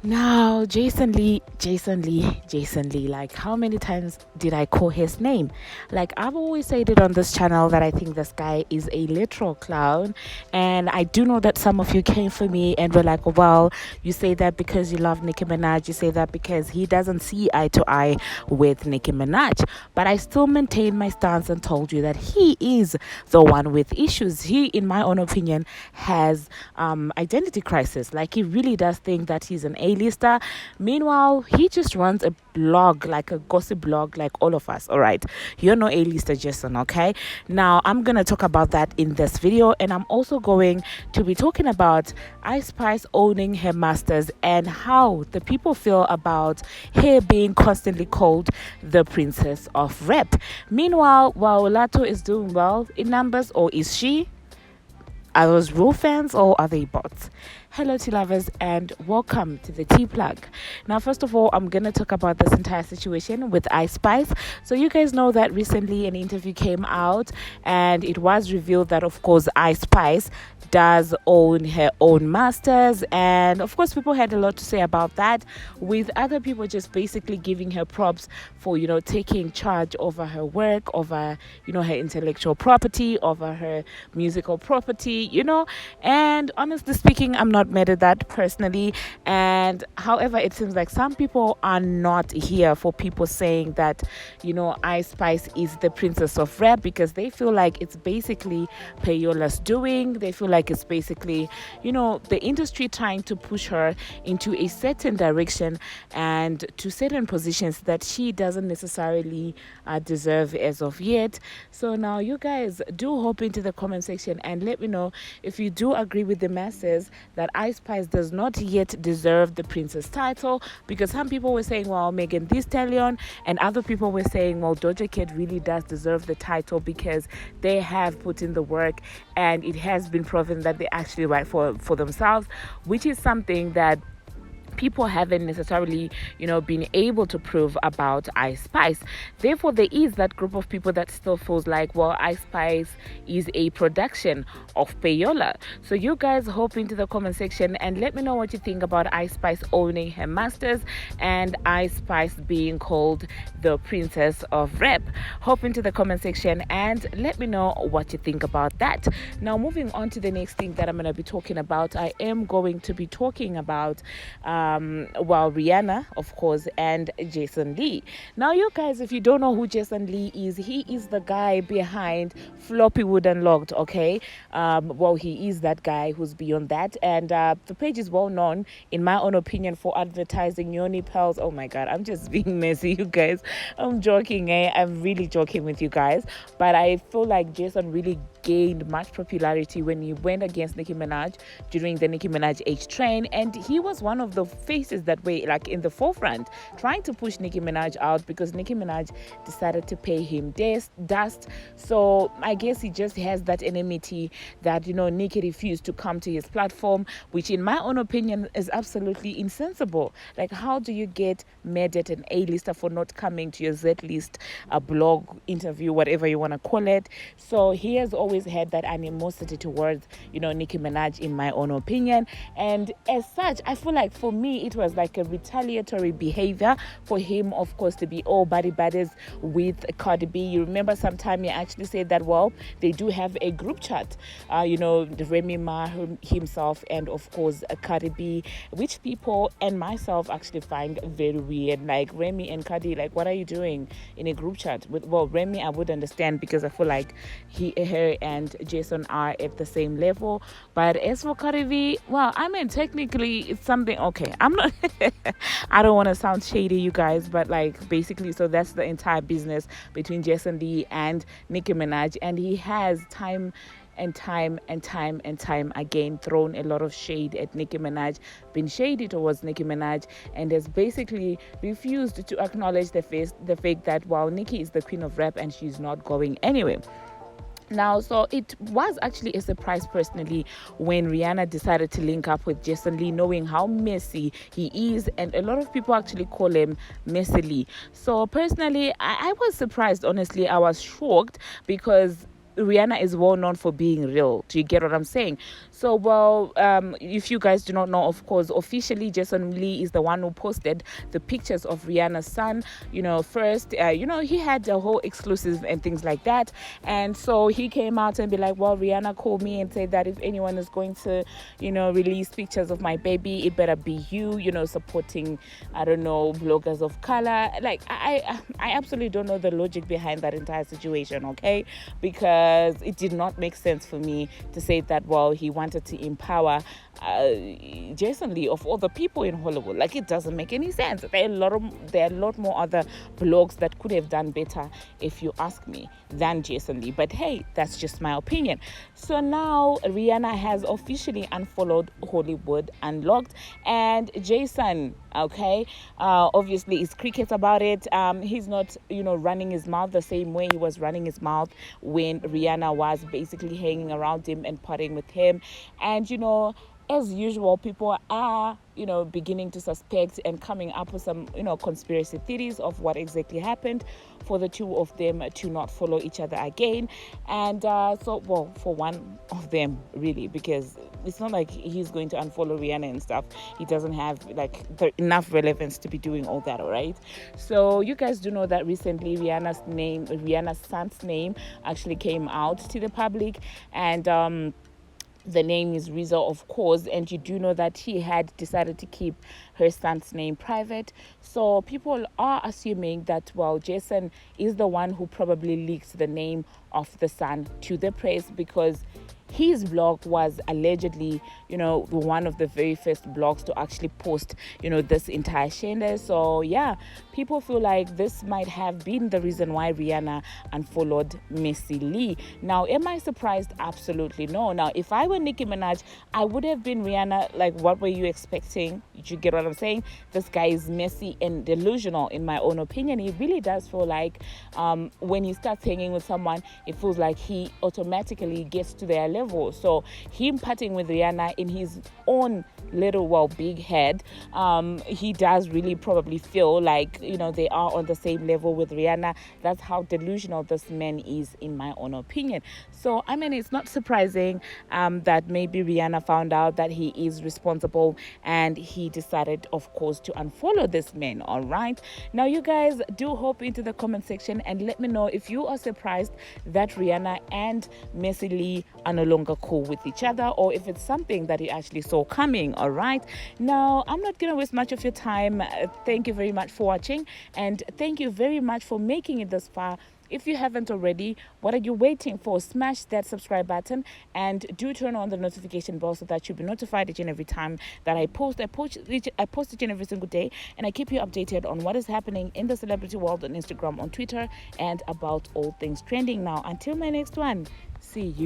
Now, Jason Lee. Like, how many times did I call his name? Like, I've always said it on this channel that I think this guy is a literal clown. And I do know that some of you came for me and were like, well, you say that because you love Nicki Minaj. You say that because he doesn't see eye to eye with Nicki Minaj. But I still maintain my stance and told you that he is the one with issues. He, in my own opinion, has identity crisis. Like, he really does think that he's an A-lister. Meanwhile, he just runs a blog, like a gossip blog, like all of us. All right, you're no A-lister, Jason. Okay, now I'm gonna talk about that in this video, and I'm also going to be talking about Ice Spice owning her masters and how the people feel about her being constantly called the princess of rap. Meanwhile, while Lato is doing well in numbers, or is she? Are those real fans or are they bots? Hello, tea lovers, and welcome to the tea plug. Now, first of all, I'm gonna talk about this entire situation with Ice Spice. So, you guys know that recently an interview came out, and it was revealed that, of course, Ice Spice does own her own masters, and of course, people had a lot to say about that. With other people just basically giving her props for taking charge over her work, over her intellectual property, over her musical property, and honestly speaking, I'm not mad at that personally. And however, it seems like some people are not here for people saying that Ice Spice is the princess of rap, because they feel like it's basically Payola's doing. They feel like it's basically the industry trying to push her into a certain direction and to certain positions that she doesn't necessarily deserve as of yet. So now you guys do hop into the comment section and let me know if you do agree with the masses that Ice Spice does not yet deserve the princess title, because some people were saying, well, Megan Thee Stallion, and other people were saying, well, Doja Cat really does deserve the title because they have put in the work and it has been proven that they actually write for themselves, which is something that people haven't necessarily been able to prove about Ice Spice. Therefore, there is that group of people that still feels like, well, Ice Spice is a production of Payola. So you guys hop into the comment section and let me know what you think about Ice Spice owning her masters and Ice Spice being called the princess of rap. Hop into the comment section and let me know what you think about that. Now, moving on to the next thing that I'm going to be talking about, I am going to be talking about Rihanna, of course, and Jason Lee. Now, you guys, if you don't know who Jason Lee is, he is the guy behind Floppy Wood Unlocked, okay? He is that guy who's beyond that. And the page is well known, in my own opinion, for advertising Yoni Pearls. Oh my God, I'm just being messy, you guys. I'm joking, I'm really joking with you guys. But I feel like Jason really gained much popularity when he went against Nicki Minaj during the Nicki Minaj H train, and he was one of the faces that were like in the forefront trying to push Nicki Minaj out, because Nicki Minaj decided to pay him dust. So I guess he just has that enmity that Nicki refused to come to his platform, which in my own opinion is absolutely insensible. Like, how do you get mad at an A-lister for not coming to your Z-list, a blog interview, whatever you want to call it? So he has always had that animosity towards Nicki Minaj, in my own opinion. And as such, I feel like for me it was like a retaliatory behavior for him, of course, to be all buddies with Cardi B. You remember sometime he actually said that, well, they do have a group chat, Remy Ma himself and of course Cardi B, which people and myself actually find very weird. Like, Remy and Cardi, like, what are you doing in a group chat with? Well, Remy I would understand, because I feel like her and Jason are at the same level. But as for Cardi B, well, I mean, technically it's something, okay, I'm not I don't want to sound shady, you guys, but like, basically, so that's the entire business between Jason Lee and Nicki Minaj, and he has time again thrown a lot of shade at Nicki Minaj, been shady towards Nicki Minaj, and has basically refused to acknowledge the fact that, while Nicki is the queen of rap and she's not going anywhere. Now, so it was actually a surprise personally when Rihanna decided to link up with Jason Lee, knowing how messy he is, and a lot of people actually call him Messy Lee. So personally, I was surprised, honestly. I was shocked, because Rihanna is well known for being real. Do you get what I'm saying? So, well, if you guys do not know, of course, officially Jason Lee is the one who posted the pictures of Rihanna's son. First, he had a whole exclusive and things like that. And so he came out and be like, well, Rihanna called me and said that if anyone is going to, release pictures of my baby, it better be you, supporting, I don't know, bloggers of color. Like, I absolutely don't know the logic behind that entire situation, okay? Because it did not make sense for me to say that, well, he wanted to empower Jason Lee of all the people in Hollywood. Like, it doesn't make any sense. There are a lot more other blogs that could have done better, if you ask me, than Jason Lee. But hey, that's just my opinion. So now Rihanna has officially unfollowed Hollywood Unlocked, and Jason, okay, obviously is cricket about it. He's not, running his mouth the same way he was running his mouth when Rihanna was basically hanging around him and partying with him. And as usual, people are, beginning to suspect and coming up with some, conspiracy theories of what exactly happened for the two of them to not follow each other again. And for one of them, really, because it's not like he's going to unfollow Rihanna and stuff. He doesn't have enough relevance to be doing all that, all right? So you guys do know that recently Rihanna's son's name actually came out to the public, and the name is Rizzo, of course, and you do know that she had decided to keep her son's name private. So people are assuming that, well, Jason is the one who probably leaked the name of the son to the press, because his blog was allegedly, one of the very first blogs to actually post, this entire shende. So yeah, people feel like this might have been the reason why Rihanna unfollowed Missy Lee. Now, am I surprised? Absolutely no. Now, if I were Nicki Minaj, I would have been Rihanna. Like, what were you expecting? Did you get what I'm saying? This guy is messy and delusional, in my own opinion. He really does feel like when he starts hanging with someone, it feels like he automatically gets to their level. So him partying with Rihanna in his own little, big head, he does really probably feel like, they are on the same level with Rihanna. That's how delusional this man is, in my own opinion. So, I mean, it's not surprising that maybe Rihanna found out that he is responsible, and he decided, of course, to unfollow this man. All right. Now, you guys do hop into the comment section and let me know if you are surprised that Rihanna and Missy Lee are no longer cool with each other, or if it's something that you actually saw coming. All right. Now, I'm not going to waste much of your time. Thank you very much for watching, and thank you very much for making it this far. If you haven't already, what are you waiting for? Smash that subscribe button and do turn on the notification bell so that you'll be notified each and every time that I post. I post each and every single day, and I keep you updated on what is happening in the celebrity world on Instagram, on Twitter, and about all things trending. Now, until my next one, see you.